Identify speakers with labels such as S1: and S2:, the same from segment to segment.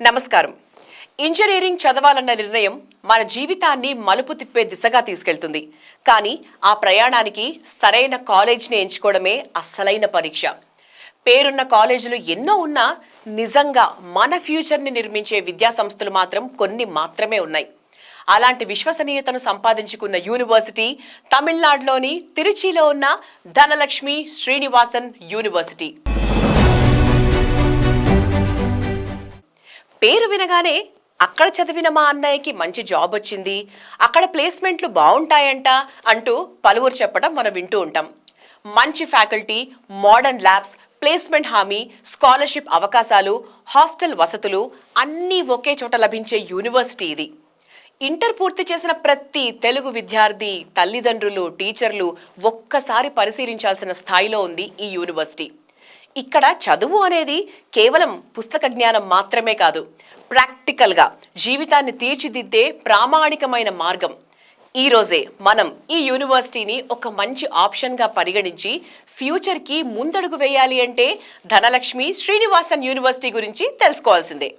S1: నమస్కారం. ఇంజనీరింగ్ చదవాలన్న నిర్ణయం మన జీవితాన్ని మలుపు తిప్పే దిశగా తీసుకెళ్తుంది. కానీ ఆ ప్రయాణానికి సరైన కాలేజ్ని ఎంచుకోవడమే అసలైన పరీక్ష. పేరున్న కాలేజీలు ఎన్నో ఉన్నా నిజంగా మన ఫ్యూచర్ని నిర్మించే విద్యా సంస్థలు మాత్రం కొన్ని మాత్రమే ఉన్నాయి. అలాంటి విశ్వసనీయతను సంపాదించుకున్న యూనివర్సిటీ తమిళనాడులోని తిరుచిలో ఉన్న ధనలక్ష్మి శ్రీనివాసన్ యూనివర్సిటీ. పేరు వినగానే అక్కడ చదివిన మా అన్నయ్యకి మంచి జాబ్ వచ్చింది, అక్కడ ప్లేస్మెంట్లు బాగుంటాయంట అంటూ పలువురు చెప్పడం మనం వింటూ ఉంటాం. మంచి ఫ్యాకల్టీ, మోడర్న్ ల్యాబ్స్, ప్లేస్మెంట్ హామీ, స్కాలర్షిప్ అవకాశాలు, హాస్టల్ వసతులు అన్నీ ఒకే చోట లభించే యూనివర్సిటీ ఇది. ఇంటర్ పూర్తి చేసిన ప్రతి తెలుగు విద్యార్థి, తల్లిదండ్రులు, టీచర్లు ఒక్కసారి పరిశీలించాల్సిన స్థాయిలో ఉంది ఈ యూనివర్సిటీ. ఇక్కడ చదువు అనేది కేవలం పుస్తక జ్ఞానం మాత్రమే కాదు, ప్రాక్టికల్గా జీవితాన్ని తీర్చిదిద్దే ప్రామాణికమైన మార్గం. ఈరోజే మనం ఈ యూనివర్సిటీని ఒక మంచి ఆప్షన్గా పరిగణించి ఫ్యూచర్కి ముందడుగు వేయాలి అంటే ధనలక్ష్మి శ్రీనివాసన్ యూనివర్సిటీ గురించి తెలుసుకోవాల్సిందే.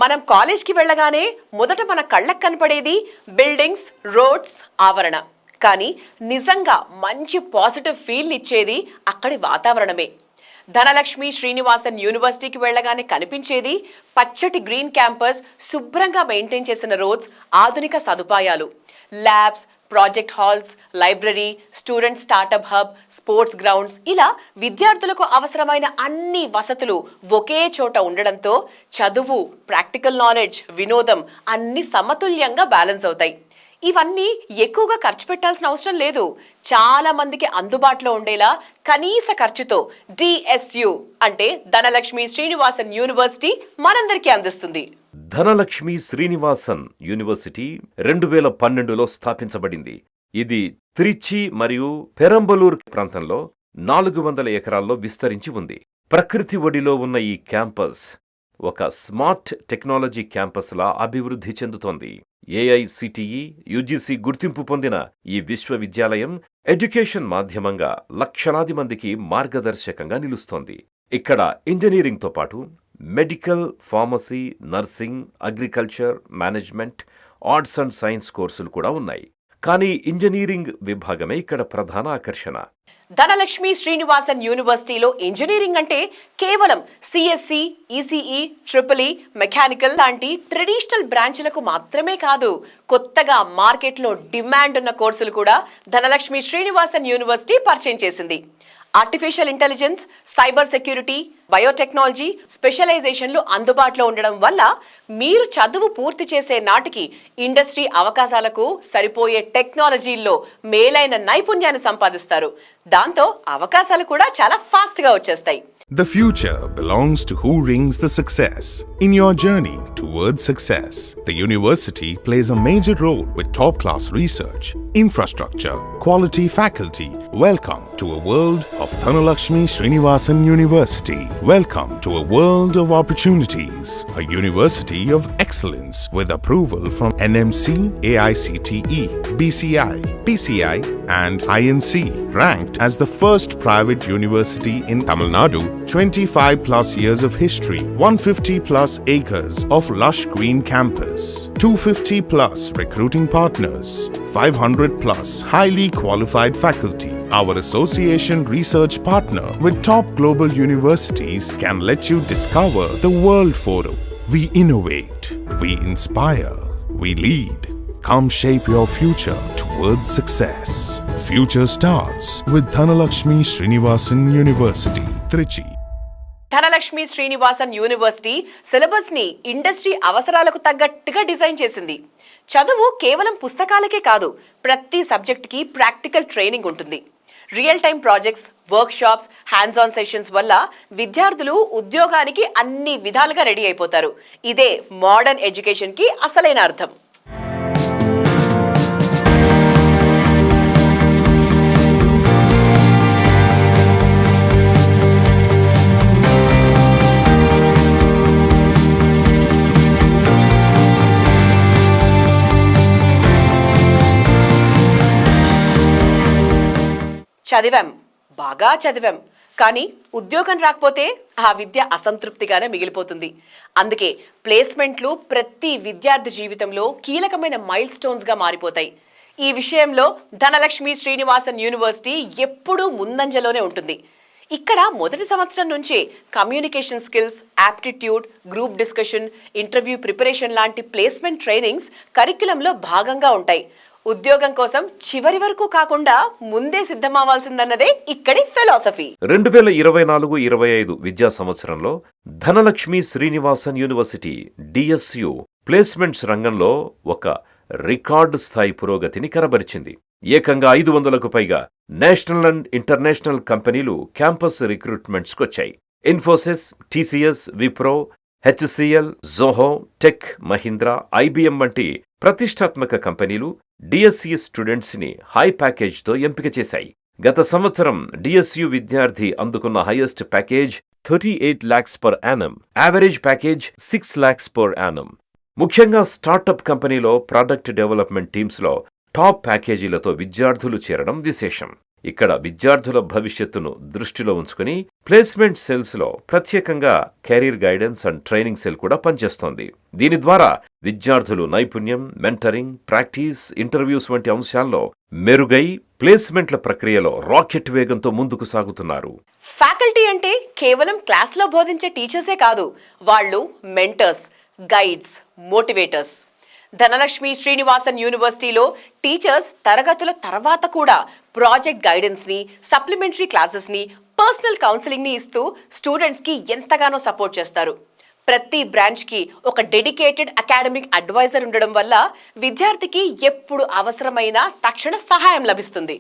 S1: మనం కాలేజ్కి వెళ్ళగానే మొదట మన కళ్ళకు కనపడేది బిల్డింగ్స్, రోడ్స్, ఆవరణ. కానీ నిజంగా మంచి పాజిటివ్ ఫీల్ ఇచ్చేది అక్కడి వాతావరణమే. ధనలక్ష్మి శ్రీనివాసన్ యూనివర్సిటీకి వెళ్ళగానే కనిపించేది పచ్చటి గ్రీన్ క్యాంపస్, శుభ్రంగా మెయింటైన్ చేసిన రోడ్స్, ఆధునిక సదుపాయాలు, labs, project halls, library, student startup hub, sports grounds, ఇలా విద్యార్థులకు అవసరమైన అన్ని వసతులు ఒకే చోట ఉండడంతో చదువు, ప్రాక్టికల్ నాలెడ్జ్, వినోదం అన్ని సమతుల్యంగా బ్యాలెన్స్ అవుతాయి. ఇవన్నీ ఎక్కువగా ఖర్చు పెట్టాల్సిన అవసరం లేదు. చాలా మందికి అందుబాటులో ఉండేలా కనీస ఖర్చుతో DSU అంటే ధనలక్ష్మి శ్రీనివాసన్ యూనివర్సిటీ మనందరికీ అందిస్తుంది.
S2: ధనలక్ష్మి శ్రీనివాసన్ యూనివర్సిటీ 2012లో స్థాపించబడింది. ఇది త్రిచి మరియు పెరంబలూర్ ప్రాంతంలో 400 ఎకరాల్లో విస్తరించి ఉంది. ప్రకృతి ఒడిలో ఉన్న ఈ క్యాంపస్ ఒక స్మార్ట్ టెక్నాలజీ క్యాంపస్లా అభివృద్ధి చెందుతోంది. AICTE, UGC గుర్తింపు పొందిన ఈ విశ్వవిద్యాలయం ఎడ్యుకేషన్ మాధ్యమంగా లక్షలాది మందికి మార్గదర్శకంగా నిలుస్తోంది. ఇక్కడ ఇంజనీరింగ్తో పాటు medical, pharmacy, nursing, agriculture, management, arts and science కోర్సులు కూడా ఉన్నాయి. కానీ ఇంజనీరింగ్ విభాగమే ఇక్కడ ప్రధాన ఆకర్షణ.
S1: ధనలక్ష్మి శ్రీనివాసన్ యూనివర్సిటీలో ఇంజనీరింగ్ అంటే కేవలం CSE, ECE, EEE, మెకానికల్ లాంటి ట్రెడిషనల్ బ్రాంచ్లకు మాత్రమే కాదు, కొత్తగా మార్కెట్లో డిమాండ్ ఉన్న కోర్సులు కూడా ధనలక్ష్మి శ్రీనివాసన్ యూనివర్సిటీ పరిచయం చేసింది. Artificial intelligence, cyber security, biotechnology స్పెషలైజేషన్లు అందుబాటులో ఉండడం వల్ల మీరు చదువు పూర్తి చేసే నాటికి ఇండస్ట్రీ అవకాశాలకు సరిపోయే టెక్నాలజీల్లో మేలైన నైపుణ్యాన్ని సంపాదిస్తారు. దాంతో అవకాశాలు కూడా చాలా ఫాస్ట్గా వచ్చేస్తాయి.
S3: The future belongs to who rings the success. In your journey towards success, the university plays a major role with top-class research, infrastructure, quality faculty. Welcome to a world of Dhanalakshmi Srinivasan University. Welcome to a world of opportunities. A university of excellence with approval from NMC, AICTE, BCI, PCI and INC. Ranked as the first private university in Tamil Nadu, 25 plus years of history, 150 plus acres of lush green campus, 250 plus recruiting partners, 500 plus highly qualified faculty. Our association research partner with top global universities can let you discover the world photo. We innovate, we inspire, we lead. Come shape your future towards success. Future starts with Dhanalakshmi Srinivasan University, Trichy.
S1: Dhanalakshmi Srinivasan university syllabus ని industry అవసరాలకు తగ్గట్టుగా design చేసింది. చదువు కేవలం పుస్తకాలకే కాదు, ప్రతి సబ్జెక్ట్కి practical training ఉంటుంది. Real time projects, work shops, hands on sessions వల్ల విద్యార్థులు ఉద్యోగానికి అన్ని విధాలుగా రెడీ అయిపోతారు. ఇదే మోడర్న్ ఎడ్యుకేషన్ కి అసలైన అర్థం. బాగా చదివాం, కానీ ఉద్యోగం రాకపోతే ఆ విద్య అసంతృప్తిగానే మిగిలిపోతుంది. అందుకే ప్లేస్మెంట్లు ప్రతి విద్యార్థి జీవితంలో కీలకమైన మైల్ స్టోన్స్గా మారిపోతాయి. ఈ విషయంలో ధనలక్ష్మి శ్రీనివాసన్ యూనివర్సిటీ ఎప్పుడూ ముందంజలోనే ఉంటుంది. ఇక్కడ మొదటి సంవత్సరం నుంచే communication skills, aptitude, group discussion, interview preparation లాంటి ప్లేస్మెంట్ ట్రైనింగ్స్ కరిక్యులంలో భాగంగా ఉంటాయి. ఉద్యోగం కోసం చివరి వరకు కాకుండా ముందే సిద్ధమవ్వాల్సిందన్నదే ఇక్కడి ఫిలాసఫీ.
S2: 2024-25 విద్యా సంవత్సరంలో Dhanalakshmi Srinivasan university DSU placements రంగంలో ఒక రికార్డు స్థాయి పురోగతిని కనబరిచింది. ఏకంగా 500కు పైగా నేషనల్ అండ్ ఇంటర్నేషనల్ కంపెనీలు క్యాంపస్ రిక్రూట్మెంట్స్కొచ్చాయి. Infosys, TCS, Wipro, HCL, Zoho, tech Mahindra, IBM వంటి ప్రతిష్టాత్మక కంపెనీలు డిఎస్సి స్టూడెంట్స్ ని హై ప్యాకేజ్తో ఎంపిక చేశాయి. గత సంవత్సరం డిఎస్యు విద్యార్థి అందుకున్న highest package 38 lakhs per annum, average package 6 lakhs per annum. ముఖ్యంగా స్టార్టప్ కంపెనీలో ప్రొడక్ట్ డెవలప్మెంట్ టీమ్స్లో టాప్ ప్యాకేజీలతో విద్యార్థులు చేరడం విశేషం. ఇక్కడ విద్యార్థుల భవిష్యత్తును దృష్టిలో ఉంచుకుని ప్లేస్మెంట్ సెల్స్లో ప్రత్యేకంగా career guidance and training cell కూడా పనిచేస్తోంది. దీని ద్వారా విద్యార్థులు నైపుణ్యం, మెంటరింగ్, ప్రాక్టీస్, ఇంటర్వ్యూస్ వంటి అంశాల్లో మెరుగై ప్లేస్మెంట్ల ప్రక్రియలో రాకెట్ వేగంతో ముందుకు సాగుతున్నారు.
S1: ఫ్యాకల్టీ అంటే కేవలం క్లాస్లో బోధించే టీచర్సే కాదు, వాళ్ళు mentors, guides, motivators. Dhanalakshmi Srinivasan యూనివర్సిటీలో టీచర్స్ తరగతుల తర్వాత కూడా ప్రాజెక్ట్ గైడెన్స్ ని, సప్లిమెంటరీ క్లాసెస్ ని, పర్సనల్ కౌన్సిలింగ్ ని ఇస్తూ స్టూడెంట్స్ కి ఎంతగానో సపోర్ట్ చేస్తారు. ప్రతి బ్రాంచ్ కి ఒక డెడికేటెడ్ అకాడమిక్ అడ్వైజర్ ఉండడం వల్ల విద్యార్థికి ఎప్పుడు అవసరమైన తక్షణ సహాయం లభిస్తుంది.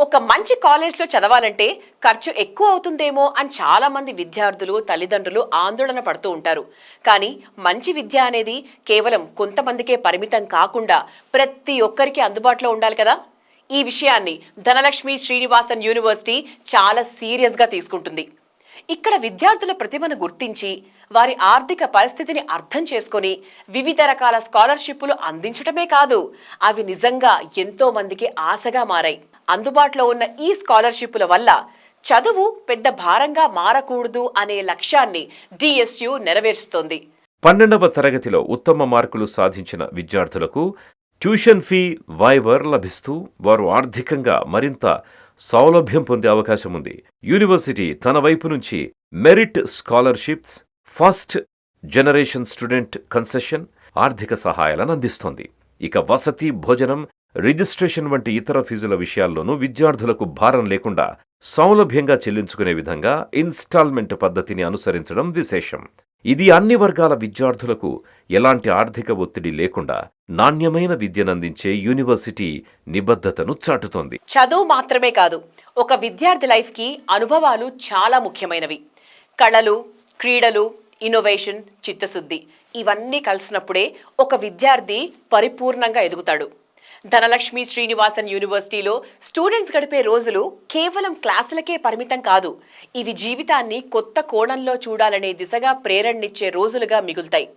S1: ఒక మంచి కాలేజ్లో చదవాలంటే ఖర్చు ఎక్కువ అవుతుందేమో అని చాలా మంది విద్యార్థులు, తల్లిదండ్రులు ఆందోళన పడుతూ ఉంటారు. కానీ మంచి విద్య అనేది కేవలం కొంతమందికే పరిమితం కాకుండా ప్రతి ఒక్కరికి అందుబాటులో ఉండాలి కదా. ఈ విషయాన్ని ధనలక్ష్మి శ్రీనివాసన్ యూనివర్సిటీ చాలా సీరియస్గా తీసుకుంటుంది. ఇక్కడ విద్యార్థుల ప్రతిభను గుర్తించి వారి ఆర్థిక పరిస్థితిని అర్థం చేసుకొని వివిధ రకాల స్కాలర్షిప్లు అందించడమే కాదు, అవి నిజంగా ఎంతో మందికి ఆశగా మారాయి. అందుబాటులో ఉన్న ఈ స్కాలర్షిప్ల వల్ల చదువు పెద్ద భారంగా మారకూడదు అనే లక్ష్యాన్ని డిఎస్యు నెరవేరుస్తోంది.
S2: 12వ తరగతిలో ఉత్తమ మార్కులు సాధించిన విద్యార్థులకు ట్యూషన్ ఫీ వైవర్ లభిస్తూ వారు ఆర్థికంగా మరింత సౌలభ్యం పొందే అవకాశం ఉంది. యూనివర్సిటీ తన వైపు నుంచి merit scholarships, first generation student concession, ఆర్థిక సహాయాలను అందిస్తోంది. ఇక వసతి, భోజనం, రిజిస్ట్రేషన్ వంటి ఇతర ఫీజుల విషయాల్లోనూ విద్యార్థులకు భారం లేకుండా సౌలభ్యంగా చెల్లించుకునే విధంగా ఇన్స్టాల్మెంట్ పద్ధతిని అనుసరించడం విశేషం. ఇది అన్ని వర్గాల విద్యార్థులకు ఎలాంటి ఆర్థిక ఒత్తిడి లేకుండా నాణ్యమైన విద్యనందించే యూనివర్సిటీ నిబద్ధతను చాటుతోంది.
S1: చదువు మాత్రమే కాదు, ఒక విద్యార్థి లైఫ్కి అనుభవాలు చాలా ముఖ్యమైనవి. కళలు, క్రీడలు, ఇన్నోవేషన్, చిత్తశుద్ధి ఇవన్నీ కలిసినప్పుడే ఒక విద్యార్థి పరిపూర్ణంగా ఎదుగుతాడు. ధనలక్ష్మి శ్రీనివాసన్ యూనివర్సిటీలో స్టూడెంట్స్ గడిపే రోజులు కేవలం క్లాసులకే పరిమితం కాదు, ఇవి జీవితాన్ని కొత్త కోణంలో చూడాలనే దిశగా ప్రేరణనిచ్చే రోజులుగా మిగులుతాయి.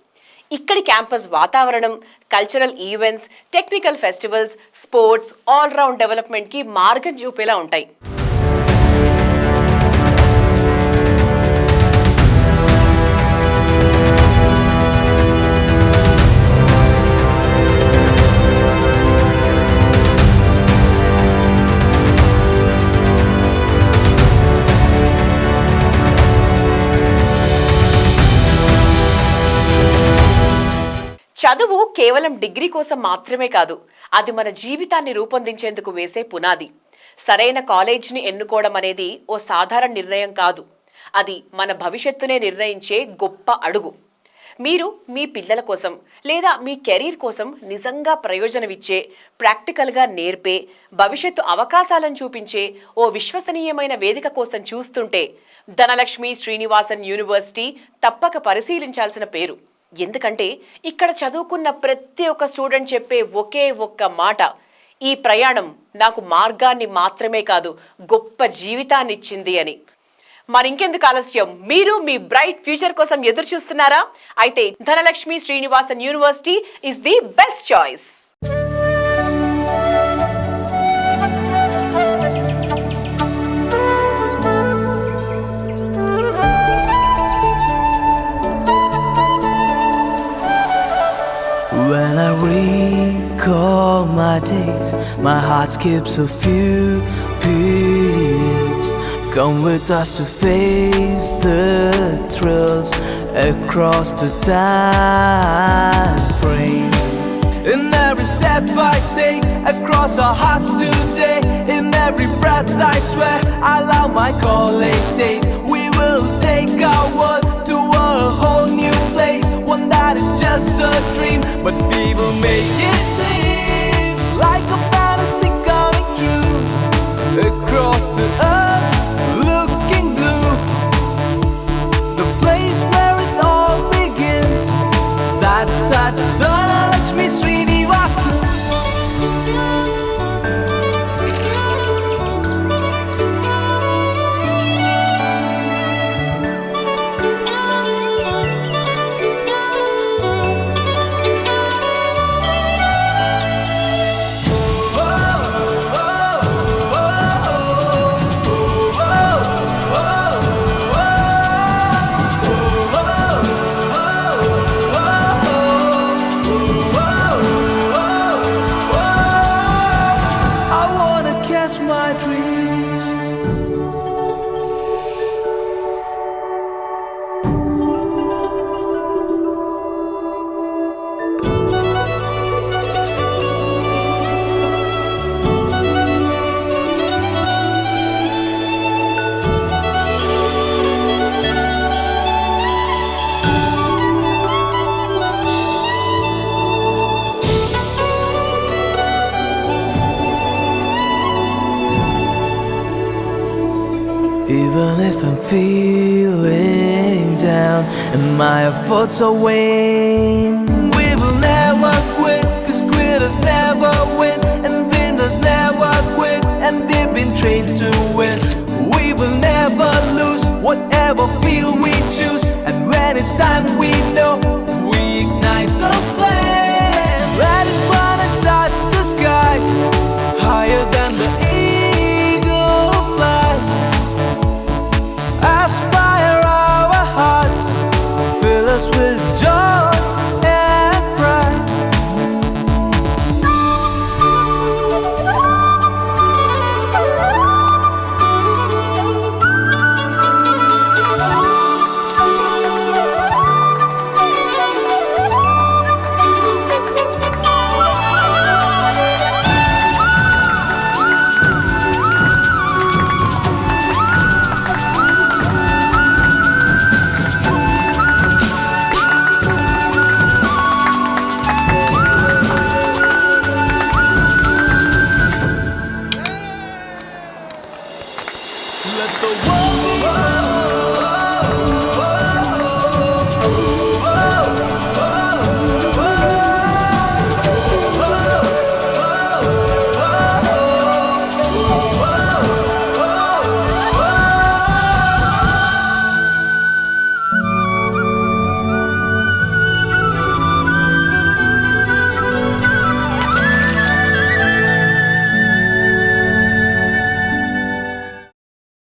S1: ఇక్కడి క్యాంపస్ వాతావరణం, cultural events, technical festivals, sports, all round డెవలప్మెంట్కి మార్గం చూపేలా ఉంటాయి. చదువు కేవలం డిగ్రీ కోసం మాత్రమే కాదు, అది మన జీవితాన్ని రూపొందించేందుకు వేసే పునాది. సరైన కాలేజీని ఎన్నుకోవడం అనేది ఓ సాధారణ నిర్ణయం కాదు, అది మన భవిష్యత్తునే నిర్ణయించే గొప్ప అడుగు. మీరు మీ పిల్లల కోసం లేదా మీ కెరీర్ కోసం నిజంగా ప్రయోజనమిచ్చే, ప్రాక్టికల్గా నేర్పే, భవిష్యత్తు అవకాశాలను చూపించే ఓ విశ్వసనీయమైన వేదిక కోసం చూస్తుంటే ధనలక్ష్మి శ్రీనివాసన్ యూనివర్సిటీ తప్పక పరిశీలించాల్సిన పేరు. ఎందుకంటే ఇక్కడ చదువుకున్న ప్రతి ఒక్క స్టూడెంట్ చెప్పే ఒకే ఒక్క మాట, ఈ ప్రయాణం నాకు మార్గాన్ని మాత్రమే కాదు గొప్ప జీవితాన్ని ఇచ్చింది అని. మరింకెందుకు ఆలస్యం, మీరు మీ బ్రైట్ ఫ్యూచర్ కోసం ఎదురు చూస్తున్నారా? అయితే Dhanalakshmi Srinivasan university is the best choice.
S4: When I recall my days, my heart skips a few beats. Come with us to face the thrills across the time frame. In every step I take across our hearts today, in every breath I swear I love my college days. We will take our world to a whole new place, one that is just a dream, but we will make it seem like a fantasy coming true. Across the earth, looking blue, the place where it all begins, that's at Dhanalakshmi Srinivasan. Even if I'm feeling down and my efforts are vain, we will never quit, 'cause quitters never win and winners never quit, and we've been trained to win. We will never lose whatever field we choose, and when it's time we know